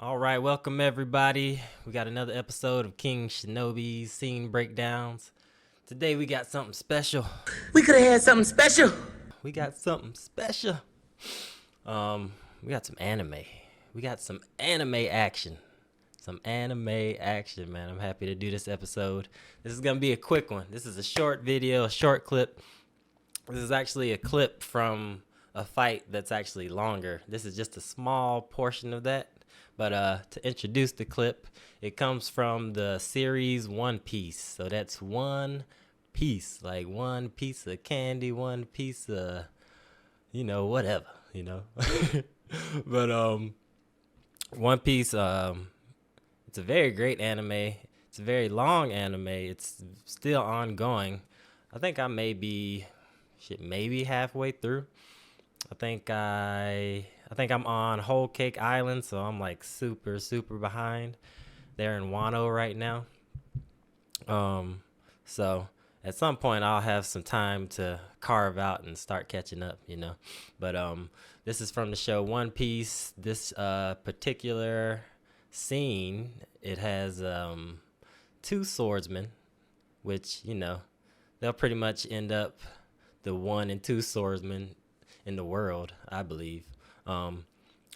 All right, welcome everybody. We got another episode of King Shinobi's Scene Breakdowns. Today we got something special. We could have had something special. We got something special. We got some anime. We got some anime action. Man. I'm happy to do this episode. This is gonna be a quick one. This is a short video, a short clip. This is actually a clip from a fight that's actually longer. This is just a small portion of that. But to introduce the clip, it comes from the series One Piece. So that's one piece, like one piece of candy, one piece of, whatever, But One Piece, it's a very great anime. It's a very long anime. It's still ongoing. I think I may be, maybe halfway through. I think I'm on Whole Cake Island, so I'm like super behind. They're in Wano right now. So at some point I'll have some time to carve out and start catching up, But this is from the show One Piece. This particular scene, it has two swordsmen, which, they'll pretty much end up the one and two swordsmen in the world, I believe.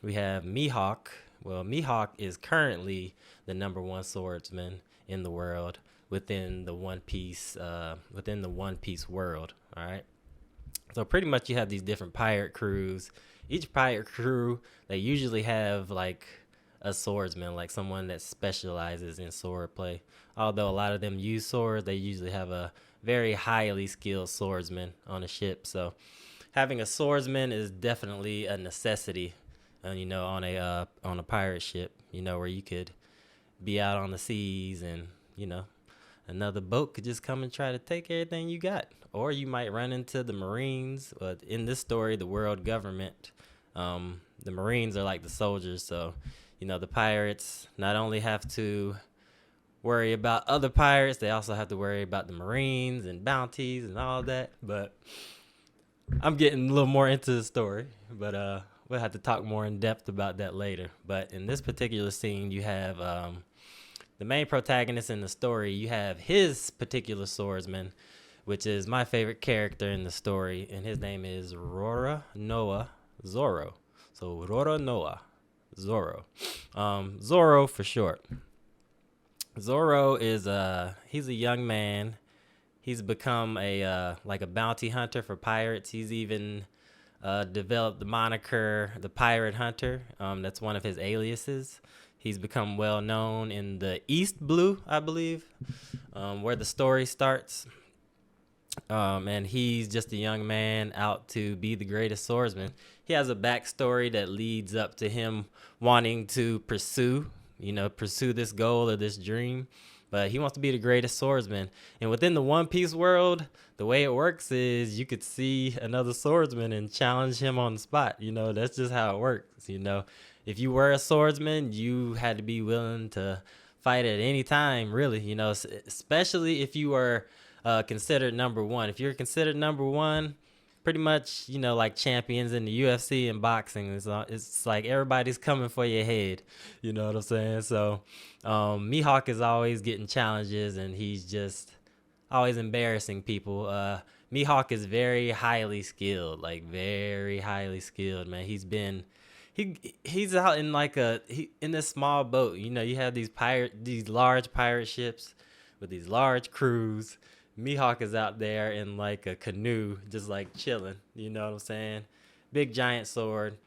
We have Mihawk. Well, Mihawk is currently the number one swordsman in the world within the One Piece world. All right. So pretty much you have these different pirate crews. Each pirate crew, they usually have like a swordsman, like someone that specializes in sword play. Although a lot of them use swords, they usually have a very highly skilled swordsman on a ship. So having a swordsman is definitely a necessity, on a pirate ship, where you could be out on the seas and, another boat could just come and try to take everything you got. Or you might run into the Marines. But in this story, the world government, the Marines are like the soldiers. So, the pirates not only have to worry about other pirates, they also have to worry about the Marines and bounties and all that. But I'm getting a little more into the story, but we'll have to talk more in depth about that later. But in this particular scene, you have the main protagonist in the story. You have his particular swordsman, which is my favorite character in the story, and his name is Roronoa Zoro. So Roronoa Zoro, Zoro for short. Zoro is he's a young man. He's become a bounty hunter for pirates. He's even developed the moniker the Pirate Hunter. That's one of his aliases. He's become well known in the East Blue, I believe, where the story starts. And he's just a young man out to be the greatest swordsman. He has a backstory that leads up to him wanting to pursue this goal or this dream. But he wants to be the greatest swordsman. And within the One Piece world, the way it works is you could see another swordsman and challenge him on the spot. That's just how it works. If you were a swordsman, you had to be willing to fight at any time, really, especially if you were considered number one. If you're considered number one, pretty much, like champions in the UFC and boxing, it's like everybody's coming for your head. You know what I'm saying? So Mihawk is always getting challenges, and he's just always embarrassing people. Mihawk is very highly skilled, man. He's out in in this small boat. You have these large pirate ships with these large crews. Mihawk is out there in like a canoe, just like chilling. You know what I'm saying? Big giant sword.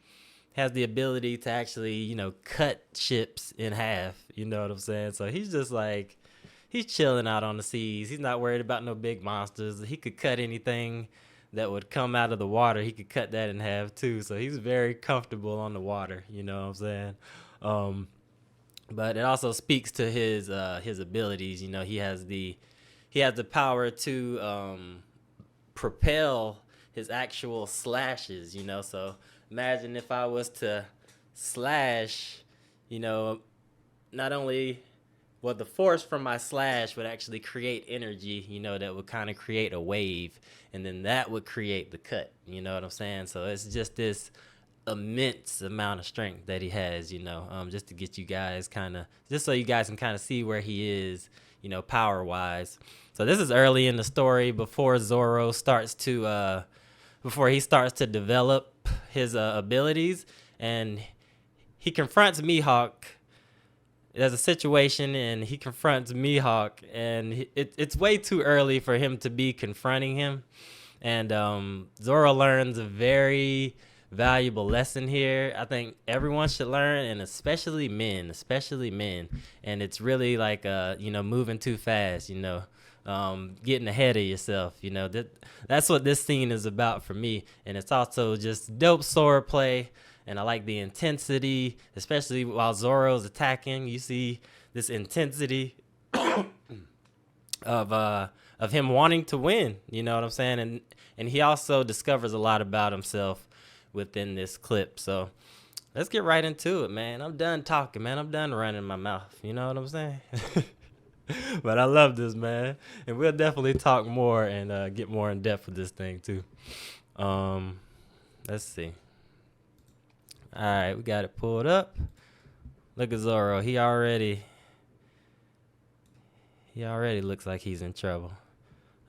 Has the ability to actually, cut ships in half. You know what I'm saying? So he's just like, he's chilling out on the seas. He's not worried about no big monsters. He could cut anything that would come out of the water. He could cut that in half too. So he's very comfortable on the water. You know what I'm saying? But it also speaks to his abilities. He has the power to propel his actual slashes, So imagine if I was to slash, not only the force from my slash would actually create energy, that would kind of create a wave, and then that would create the cut. You know what I'm saying? So it's just this immense amount of strength that he has, just to get you guys just so you guys can kind of see where he is, power wise. So this is early in the story before Zoro before he starts to develop his abilities, and he confronts Mihawk. There's a situation, and he confronts Mihawk, and it's way too early for him to be confronting him. And Zoro learns a very valuable lesson here. I think everyone should learn, and especially men. And it's really like moving too fast, getting ahead of yourself. That's what this scene is about for me. And it's also just dope sword play, and I like the intensity, especially while Zoro's attacking. You see this intensity of him wanting to win, you know what I'm saying? And he also discovers a lot about himself within this clip. So let's get right into it, man. I'm done talking, man. I'm done running my mouth. You know what I'm saying? But I love this, man. And we'll definitely talk more and get more in depth with this thing too. Let's see. All right, we got it pulled up. Look at Zoro. He already looks like he's in trouble.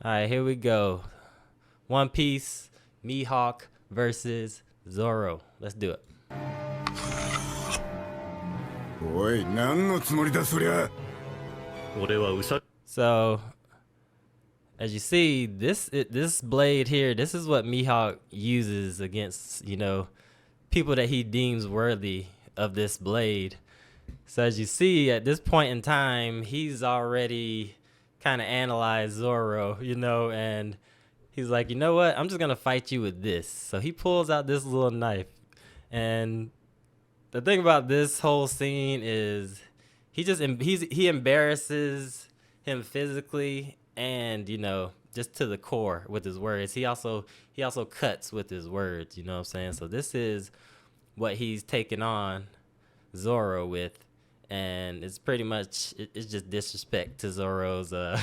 All right, here we go. One Piece, Mihawk versus Zoro. Let's do it. So, as you see, this blade here, this is what Mihawk uses against, people that he deems worthy of this blade. So as you see, at this point in time, he's already kind of analyzed Zoro, and he's like, you know what? I'm just going to fight you with this. So he pulls out this little knife. And the thing about this whole scene is he embarrasses him physically and, just to the core with his words. He also cuts with his words, you know what I'm saying? So this is what he's taken on Zoro with, and it's pretty much it's just disrespect to Zoro's I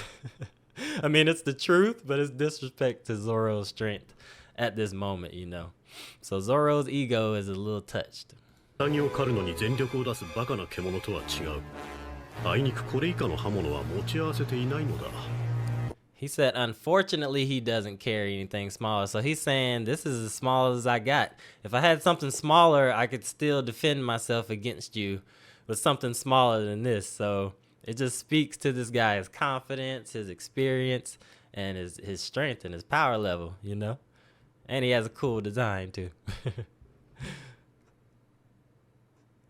mean, it's the truth, but it's disrespect to Zoro's strength at this moment, So Zoro's ego is a little touched. He said, unfortunately, he doesn't carry anything smaller. So he's saying, this is as small as I got. If I had something smaller, I could still defend myself against you with something smaller than this. So it just speaks to this guy's confidence, his experience, and his strength and his power level, And he has a cool design, too.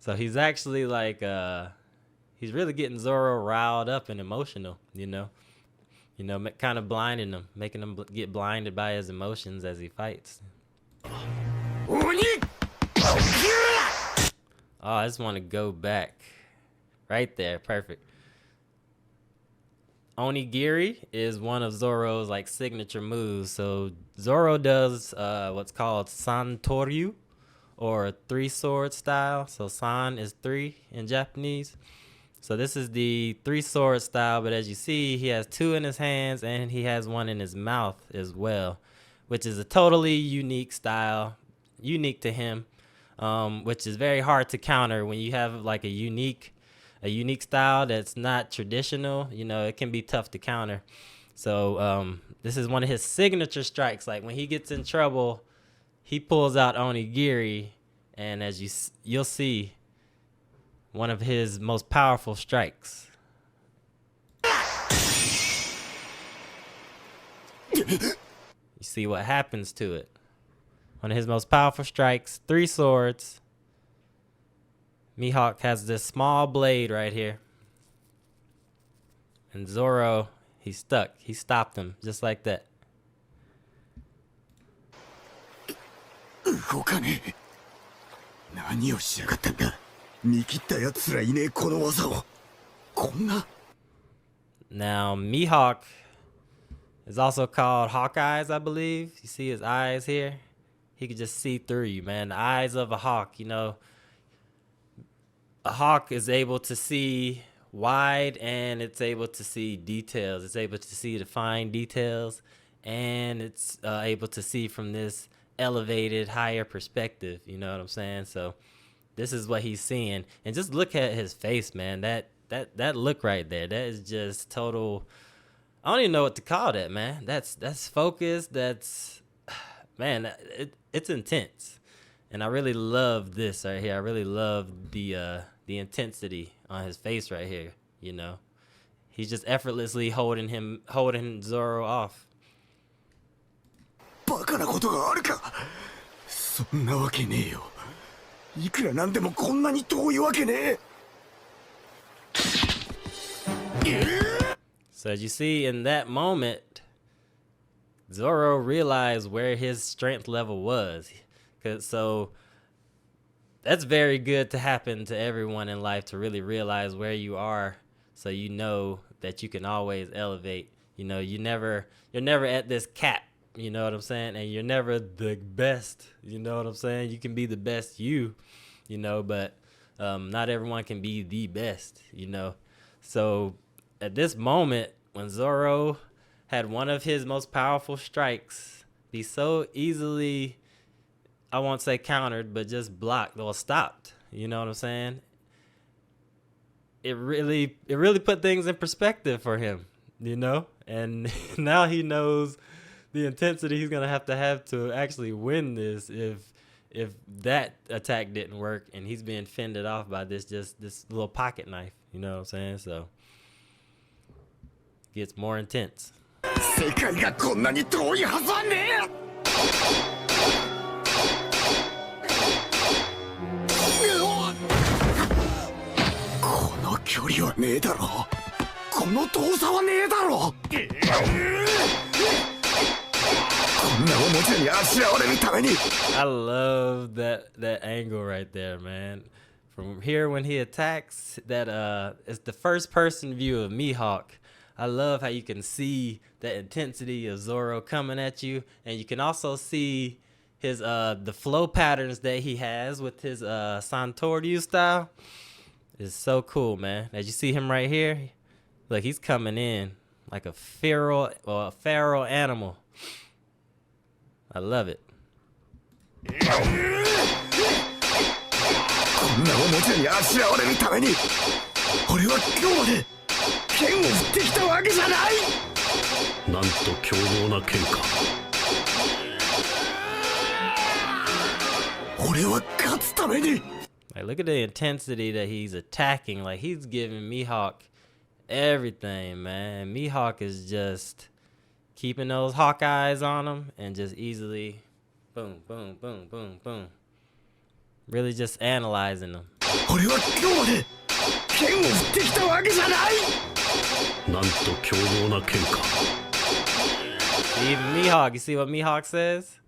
So he's actually like, he's really getting Zoro riled up and emotional, kind of blinding him, making him get blinded by his emotions as he fights. Oh, I just want to go back. Right there, perfect. Onigiri is one of Zoro's signature moves. So Zoro does what's called Santoryu, or 3-sword style. So San is 3 in Japanese. So this is the 3-sword style, but as you see, he has 2 in his hands and he has 1 in his mouth as well, which is a totally unique style, unique to him, which is very hard to counter when you have a unique style that's not traditional. It can be tough to counter. So this is one of his signature strikes. Like when he gets in trouble, he pulls out Onigiri, and as you'll see, one of his most powerful strikes. You see what happens to it. One of his most powerful strikes, 3 swords. Mihawk has this small blade right here. And Zoro, he's stuck. He stopped him just like that. Now, Mihawk is also called Hawkeyes, I believe. You see his eyes here? He can just see through you, man. The eyes of a hawk, a hawk is able to see wide, and it's able to see details. It's able to see the fine details, and it's able to see from this elevated, higher perspective. You know what I'm saying? So this is what he's seeing, and just look at his face, man. That look right there, that is just total. I don't even know what to call that, man. That's focus. That's man. It's intense, and I really love this right here. I really love the intensity on his face right here. You know, he's just effortlessly holding Zoro off. バカなことがあるか。そんなわけねえよ。いくらなんでもこんなに遠いわけねえ。So as you see in that moment, Zoro realized where his strength level was. So that's very good to happen to everyone in life, to really realize where you are, so you know that you can always elevate. You know, you're never at this cap. You know what I'm saying? And you're never the best. You know what I'm saying? You can be the best you know, but not everyone can be the best, you know. So at this moment, when Zoro had one of his most powerful strikes be so easily, I won't say countered, but just blocked or stopped, you know what I'm saying? It really put things in perspective for him, you know? And now he knows the intensity he's gonna have to actually win this if that attack didn't work, and he's being fended off by this little pocket knife, you know what I'm saying? So it gets more intense. 世界がこんなに遠いはずはねえ。この距離はねえだろ。この遠さはねえだろ。I love that angle right there, man. From here when he attacks, that it's the first person view of Mihawk. I love how you can see the intensity of Zoro coming at you, and you can also see his the flow patterns that he has with his Santoryu style. It's so cool, man. As you see him right here, look, he's coming in like a feral animal. I love it. こんなおもちゃにあしらわれるために俺は今日まで剣を振ってきたわけじゃない。なんと凶暴な剣か。俺は勝つために。 Like, look at the intensity that he's attacking. Like, he's giving Mihawk everything, man. Mihawk is just keeping those hawk eyes on him and just easily boom, boom, boom, boom, boom. Really just analyzing them. 俺は今日まで剣を振ってきたわけじゃない。なんと凶暴な剣か。 Even Mihawk, you see what Mihawk says?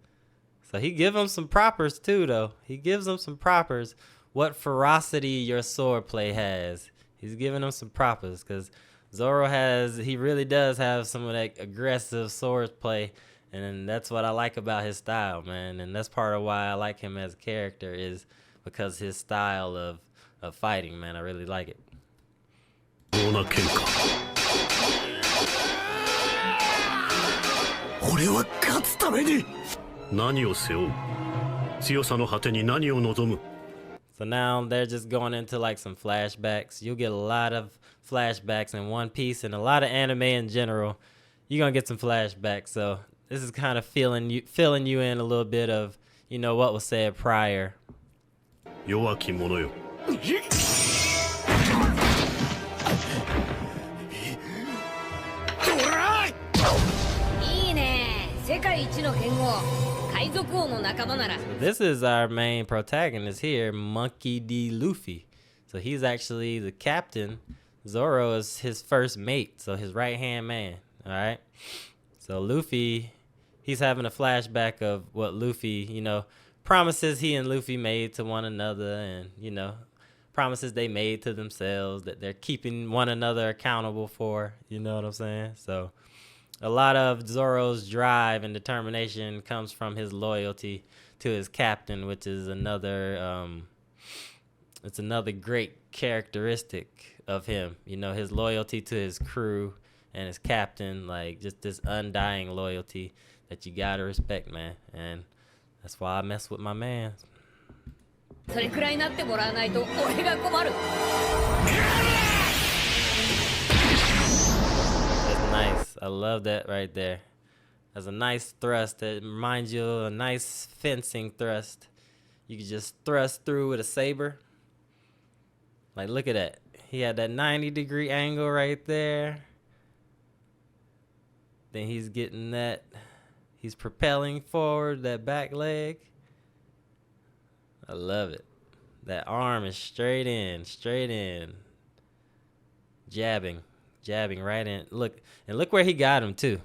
So he gives him some propers too, though. He gives him some propers. What ferocity your swordplay has. He's giving him some propers, because Zoro he really does have some of that aggressive swordplay, and that's what I like about his style, man. And that's part of why I like him as a character, is because his style of fighting, man. I really like it. 俺は勝つために何を背負う。強さの果てに何を望む。 So now they're just going into like some flashbacks. You'll get a lot of flashbacks in One Piece, and a lot of anime in general. You're gonna get some flashbacks. So this is kind of filling you in a little bit of, you know, what was said prior. 弱き者よ。いいね。世界一の剣豪。 This is our main protagonist here, Monkey D. Luffy. So he's actually the captain. Zoro is his first mate, so his right-hand man, all right? So Luffy, he's having a flashback of what Luffy, you know, promises he and Luffy made to one another, and, you know, promises they made to themselves that they're keeping one another accountable for, you know what I'm saying? So a lot of Zoro's drive and determination comes from his loyalty to his captain, which is another it's another great characteristic of him. You know, his loyalty to his crew and his captain, like just this undying loyalty that you gotta respect, man. And That's why I mess with my man. それくらいなってもらわないと俺が困る。 That's nice. I love that right there. That's a nice thrust. That reminds you of a nice fencing thrust. You can just thrust through with a saber. Like, look at that. He had that 90-degree angle right there. Then he's getting that. He's propelling forward that back leg. I love it. That arm is straight in. Jabbing right in. Look where he got him too.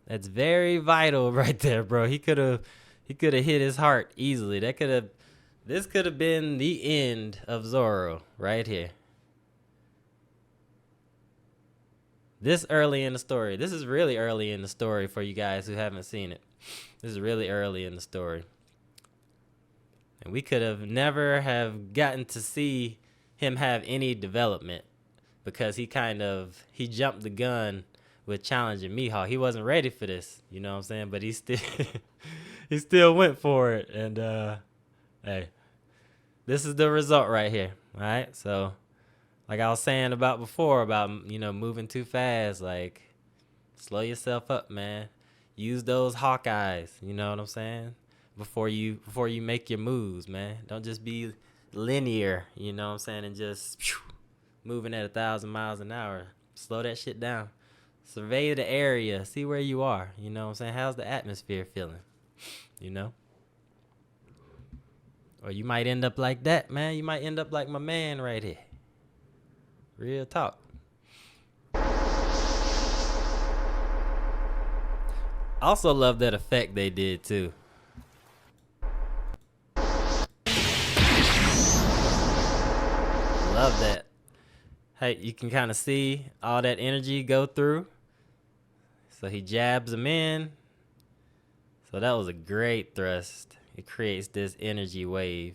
That's very vital right there, bro. He could have hit his heart easily. This could have been the end of Zoro right here. This early in the story. This is really early in the story for you guys who haven't seen it. This is really early in the story. And we could have never have gotten to see him have any development because he jumped the gun with challenging Mihawk. He wasn't ready for this, you know what I'm saying? But he still went for it. And hey, this is the result right here. All right, so like I was saying about before about moving too fast, like slow yourself up, man. Use those hawk eyes, you know what I'm saying? Before you make your moves, man. Don't just be linear, you know what I'm saying, and just moving at 1,000 miles an hour. Slow that shit down. Survey the area, see where you are, you know what I'm saying? How's the atmosphere feeling? You know? Or you might end up like that, man. You might end up like my man right here. Real talk. Also love that effect they did too. Love that. Hey, you can kind of see all that energy go through. So he jabs him in. So that was a great thrust. It creates this energy wave.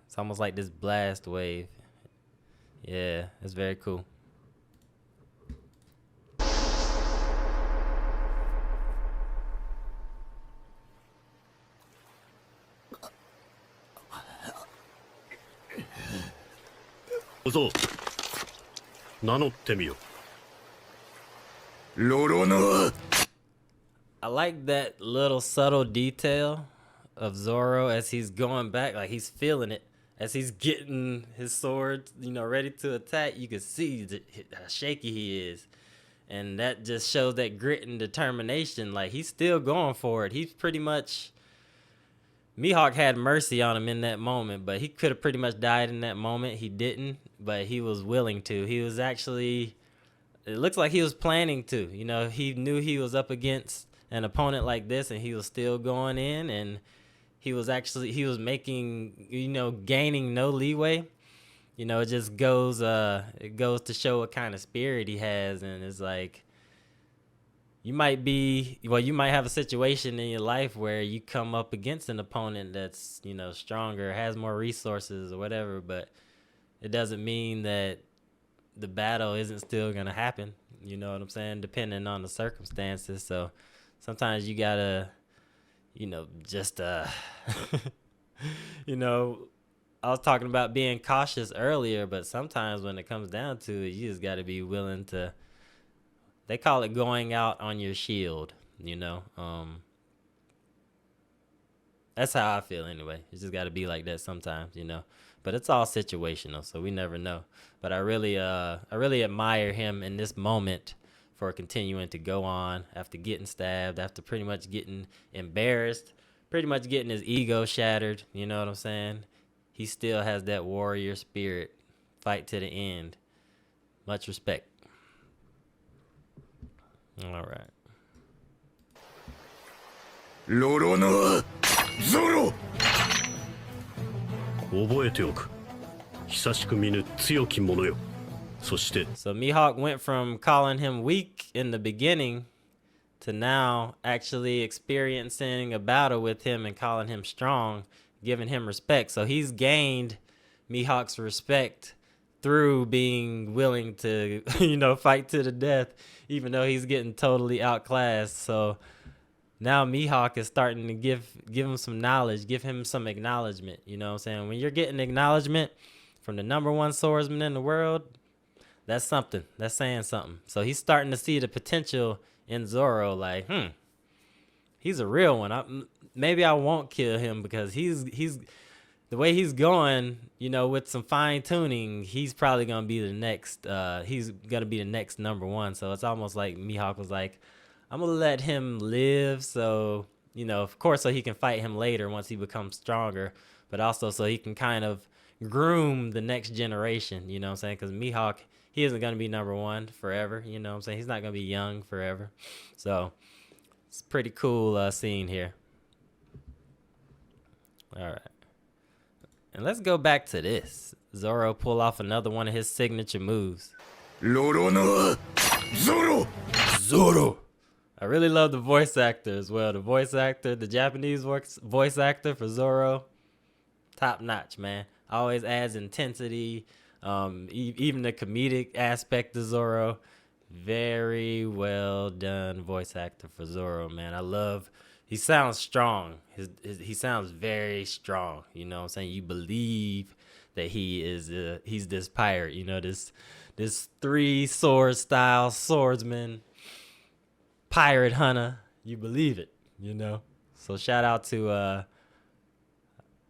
It's almost like this blast wave. Yeah, it's very cool. Zoro, 名乗ってみよ。Roronoa. I like that little subtle detail of Zoro as he's going back, like he's feeling it. As he's getting his sword, ready to attack, you can see how shaky he is. And that just shows that grit and determination. Like, he's still going for it. He's pretty much... Mihawk had mercy on him in that moment, but he could have pretty much died in that moment. He didn't, but he was willing to. He was actually... It looks like he was planning to. He knew he was up against an opponent like this, and he was still going in, and he was making, gaining no leeway. It just goes to show what kind of spirit he has. And it's like, you might have a situation in your life where you come up against an opponent that's, stronger, has more resources or whatever, but it doesn't mean that the battle isn't still going to happen. You know what I'm saying? Depending on the circumstances. So sometimes you gotta, just, I was talking about being cautious earlier, but sometimes when it comes down to it, you just got to be willing to, they call it going out on your shield, that's how I feel anyway. You just got to be like that sometimes, but it's all situational, so we never know. But I really admire him in this moment for continuing to go on after getting stabbed, after pretty much getting embarrassed, pretty much getting his ego shattered. You know what I'm saying? He still has that warrior spirit, fight to the end. Much respect. All right. Roronoa. Zoro. 覚えておく。久しく見ぬ強き者よ。そして、 So Mihawk went from calling him weak in the beginning to now actually experiencing a battle with him and calling him strong, giving him respect. So he's gained Mihawk's respect through being willing to, fight to the death, even though he's getting totally outclassed. So now Mihawk is starting to give him some knowledge, give him some acknowledgement. You know what I'm saying? When you're getting acknowledgement from the #1 swordsman in the world, that's something. That's saying something. So he's starting to see the potential in Zoro. Like, he's a real one. Maybe I won't kill him because he's the way he's going. You know, with some fine tuning, he's probably gonna be the next. He's gonna be the next #1. So it's almost like Mihawk was like, I'm gonna let him live. So, you know, of course, so he can fight him later once he becomes stronger, but also so he can kind of groom the next generation. You know what I'm saying? Because Mihawk, he isn't gonna be #1 forever. You know what I'm saying? He's not gonna be young forever. So it's a pretty cool scene here. All right. And let's go back to this. Zoro pull off another one of his signature moves. Roronoa, Zoro. Zoro. I really love the voice actor as well. The voice actor, the Japanese voice actor for Zoro, top notch, man. Always adds intensity. Even the comedic aspect of Zoro. Very well done voice actor for Zoro, man. I love. He sounds strong. He sounds very strong. You know what I'm saying? You believe that he's this pirate. You know, this 3-sword style swordsman, pirate hunter. You believe it. You know. So shout out to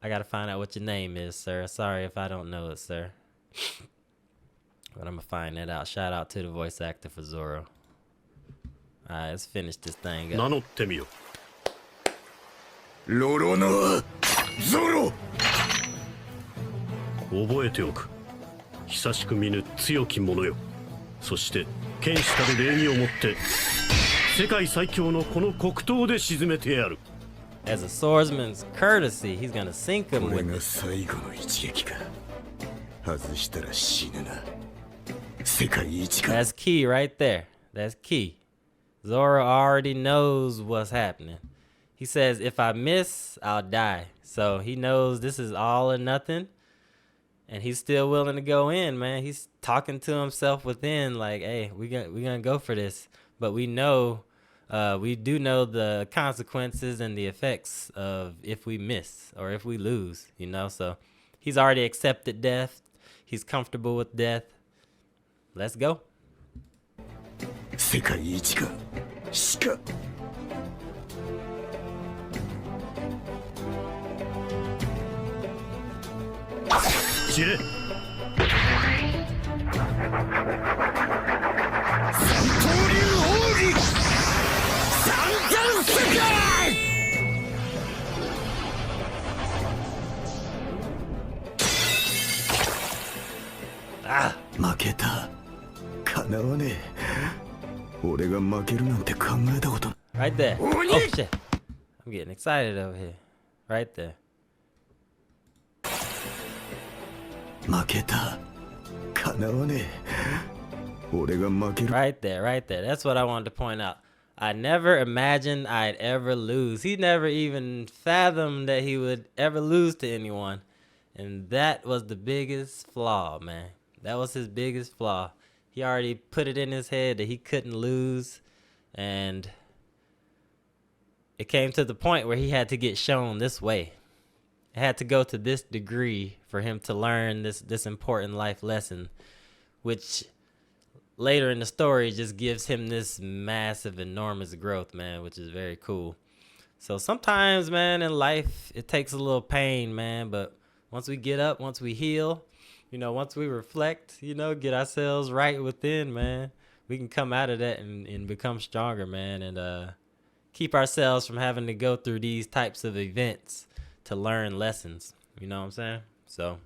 I gotta find out what your name is, sir. Sorry if I don't know it, sir. But I'm gonna find that out. Shout out to the voice actor for Zoro. Alright, let's finish this thing up. 名乗ってみよ。ロロノア、ゾロ。覚えておく。久しく見ぬ強き者よ。そして剣士たる礼儀をもって世界最強のこの黒刀で沈めてやる。As a swordsman's courtesy, he's gonna sink him これ with が it. 最後の一撃か。外したら死ぬな。世界一か。 That's key right there. That's key. Zoro already knows what's happening. He says, if I miss, I'll die. So he knows this is all or nothing. And he's still willing to go in, man. He's talking to himself within like, hey, we're gonna go for this. But we know, we do know the consequences and the effects of if we miss or if we lose, you know. So he's already accepted death. He's comfortable with death. Let's go. 世界一か。死か。知れ。恐竜奥義。三冠世界。Ah, 負けた。かなわねえ。俺が負けるなんて考えたことない。 right there. Oh, Oh, yeah. shit. I'm getting excited over here. Right there. 負けた。かなわねえ。俺が負ける。 Right there, right there. That's what I wanted to point out. I never imagined I'd ever lose. He never even fathomed that he would ever lose to anyone. And that was the biggest flaw, man. That was his biggest flaw. He already put it in his head that he couldn't lose. And it came to the point where he had to get shown this way. It had to go to this degree for him to learn this important life lesson, which later in the story just gives him this massive, enormous growth, man, which is very cool. So sometimes, man, in life, it takes a little pain, man, but once we get up, once we heal, you know, once we reflect, you know, get ourselves right within, man, we can come out of that and become stronger, man, and keep ourselves from having to go through these types of events to learn lessons. You know what I'm saying? So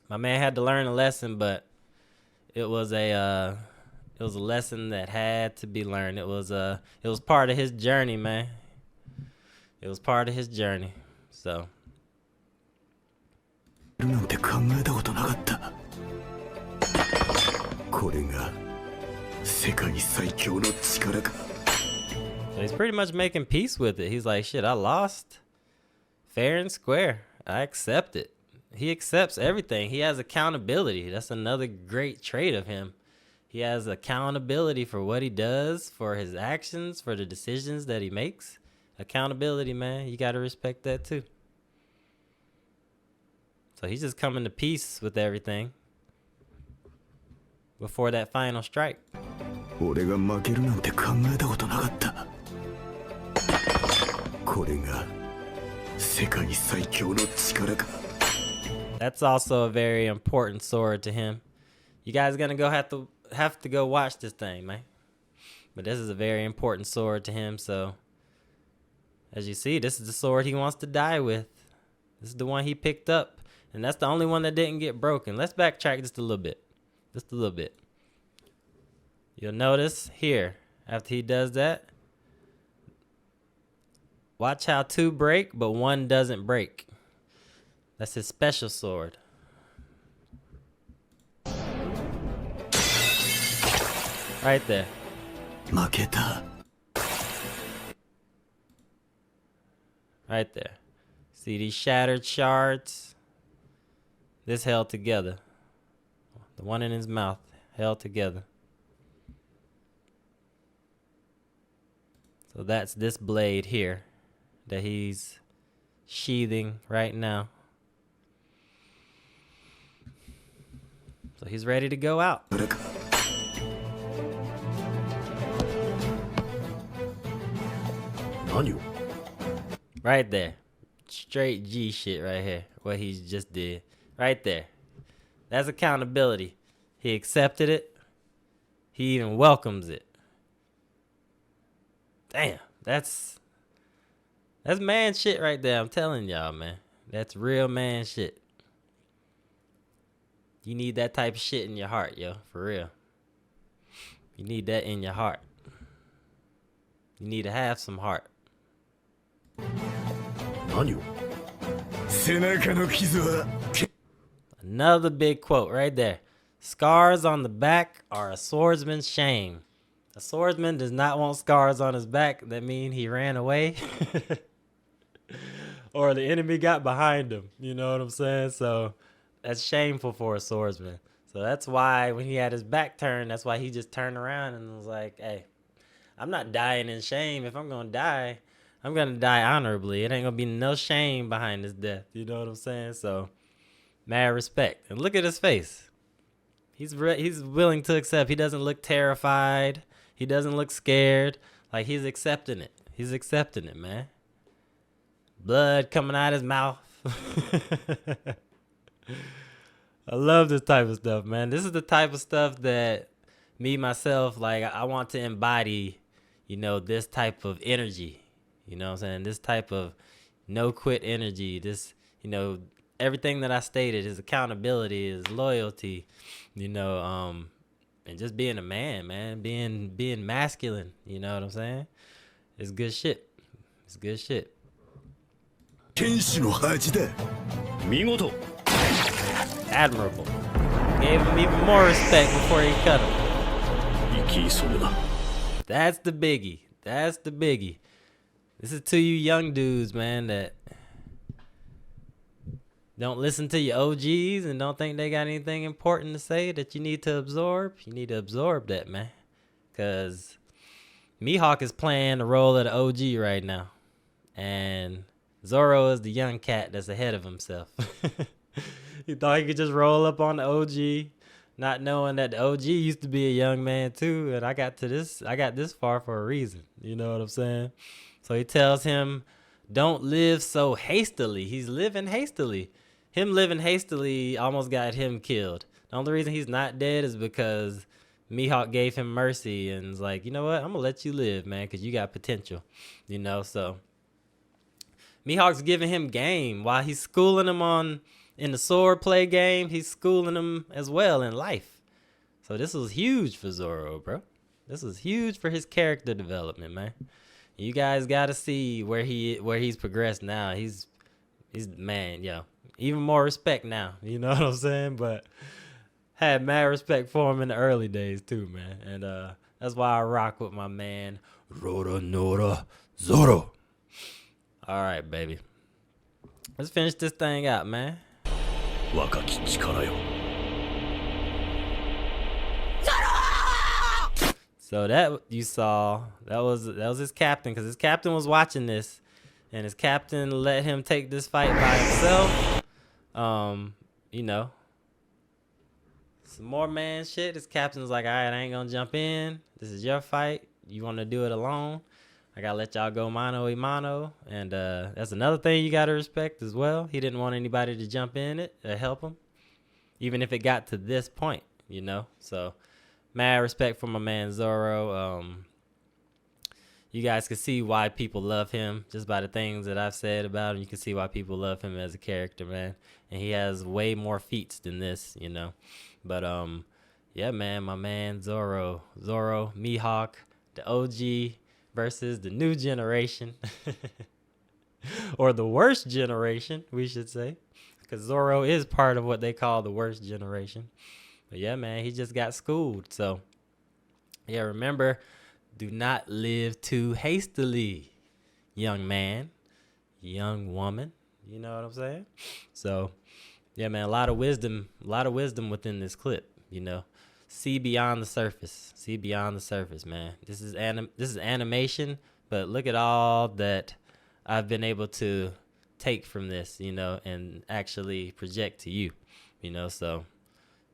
my man had to learn a lesson, but it was a lesson that had to be learned. It was part of his journey, man. It was part of his journey. So なんて考えたことなかった。これが世界最強の力か。 So he's pretty much making peace with it. He's like, shit, I lost fair and square. I accept it. He accepts everything. He has accountability. That's another great trait of him. He has accountability for what he does, for his actions, for the decisions that he makes. Accountability, man. You got to respect that too. So he's just coming to peace with everything before that final strike. 俺が負けるなんて考えたことなかった。これが世界最強の力か。That's also a very important sword to him. You guys gonna have to go watch this thing, man. But this is a very important sword to him. So as you see, this is the sword he wants to die with. This is the one he picked up, and that's the only one that didn't get broken. Let's backtrack just a little bit. Just a little bit. You'll notice here, after he does that, watch how 2 break, but 1 doesn't break. That's his special sword. Right there. 負けた。 Right there. See these shattered shards? This held together. The one in his mouth held together. So that's this blade here that he's sheathing right now. So he's ready to go out. それか。何を Right there. Straight G shit right here. What he just did. Right there. That's accountability. He accepted it. He even welcomes it. Damn. That's man shit right there. I'm telling y'all, man. That's real man shit. You need that type of shit in your heart, yo. For real. You need that in your heart. You need to have some heart. 何を 背中の傷は Another big quote right there. Scars on the back are a swordsman's shame. A swordsman does not want scars on his back. That means he ran away. Or the enemy got behind him. You know what I'm saying? So that's shameful for a swordsman. So that's why when he had his back turned, that's why he just turned around and was like, hey, I'm not dying in shame. If I'm going to die, I'm going to die honorably. It ain't going to be no shame behind this death. You know what I'm saying? So mad respect. And look at his face. He's willing to accept. He doesn't look terrified. He doesn't look scared. Like he's accepting it. He's accepting it, man. Blood coming out his mouth. I love this type of stuff, man. This is the type of stuff that me, myself, like I want to embody, you know, this type of energy. You know what I'm saying? This type of no quit energy. This, you know, everything that I stated, his accountability, his loyalty, you know, and just being a man, being masculine. You know what I'm saying? It's good shit. It's good shit. 天使の恥だ。見事 Admirable. Gave him even more respect before he cut him. 生き急ぐな That's the biggie. That's the biggie. This is to you young dudes, man, that don't listen to your OGs and don't think they got anything important to say that you need to absorb. You need to absorb that, man. Because Mihawk is playing the role of the OG right now. And Zoro is the young cat that's ahead of himself. He thought he could just roll up on the OG, not knowing that the OG used to be a young man too. And I got this far for a reason. You know what I'm saying? So he tells him, don't live so hastily. He's living hastily. Him living hastily almost got him killed. The only reason he's not dead is because Mihawk gave him mercy and was like, you know what? I'm going to let you live, man, because you got potential. You know, so Mihawk's giving him game while he's schooling him in the sword play game. He's schooling him as well in life. So this was huge for Zoro, bro. This was huge for his character development, man. You guys got to see where he's progressed now. He's man, yo. Even more respect now. You know what I'm saying? But had mad respect for him in the early days too, man. And that's why I rock with my man Roronoa Zoro. All right, baby. Let's finish this thing out, man. 若き力よ ゾロ So that you saw, that was his captain, because his captain was watching this, and his captain let him take this fight by himself. You know, some more man shit. His captain's like, all right, I ain't gonna jump in. This is your fight. You want to do it alone? I gotta let y'all go mano a mano. And that's another thing you gotta respect as well. He didn't want anybody to jump in it or help him, even if it got to this point, you know. So mad respect for my man Zoro. You guys can see why people love him just by the things that I've said about him. You can see why people love him as a character, man. And he has way more feats than this, you know. But yeah, man, my man Zoro, Mihawk, the OG versus the new generation, or the worst generation, we should say, because Zoro is part of what they call the worst generation. But yeah, man, he just got schooled. So yeah, remember, do not live too hastily, young man, young woman. You know what I'm saying? So yeah, man, a lot of wisdom within this clip, you know. See beyond the surface. See beyond the surface, man. This is animation, but look at all that I've been able to take from this, you know, and actually project to you, you know. So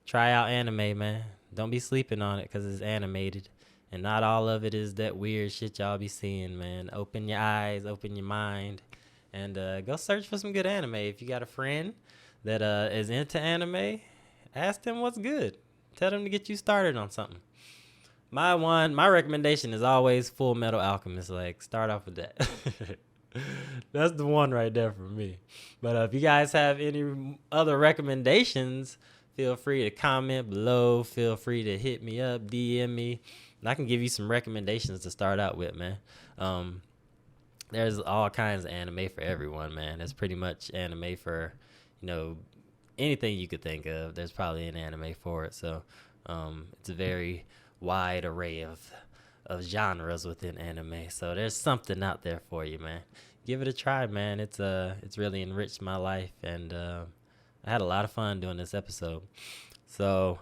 try out anime, man. Don't be sleeping on it because it's animated, and not all of it is that weird shit y'all be seeing, man. Open your eyes, open your mind, and go search for some good anime. If you got a friend that is into anime, ask them what's good. Tell them to get you started on something. My recommendation is always Full Metal Alchemist. Like, start off with that. That's the one right there for me. But if you guys have any other recommendations, feel free to comment below. Feel free to hit me up, DM me, and I can give you some recommendations to start out with, man. There's all kinds of anime for everyone, man. There's pretty much anime for, you know, anything you could think of. There's probably an anime for it. So it's a very wide array of genres within anime. So there's something out there for you, man. Give it a try, man. It's really enriched my life, and I had a lot of fun doing this episode. So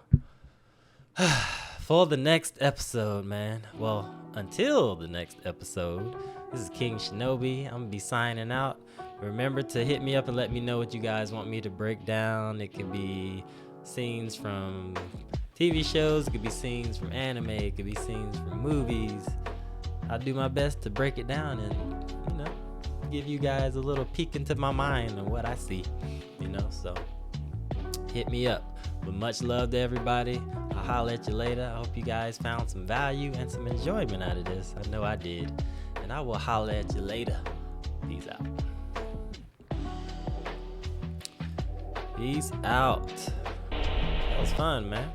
for the next episode, man, well, until the next episode, this is King Shinobi. I'm gonna be signing out. Remember to hit me up and let me know what you guys want me to break down. It could be scenes from TV shows, it could be scenes from anime, it could be scenes from movies. I'll do my best to break it down and, you know, give you guys a little peek into my mind and what I see, you know. So hit me up. But much love to everybody. I'll holler at you later. I hope you guys found some value and some enjoyment out of this. I know I did. And I will holler at you later. Peace out. Peace out. That was fun, man.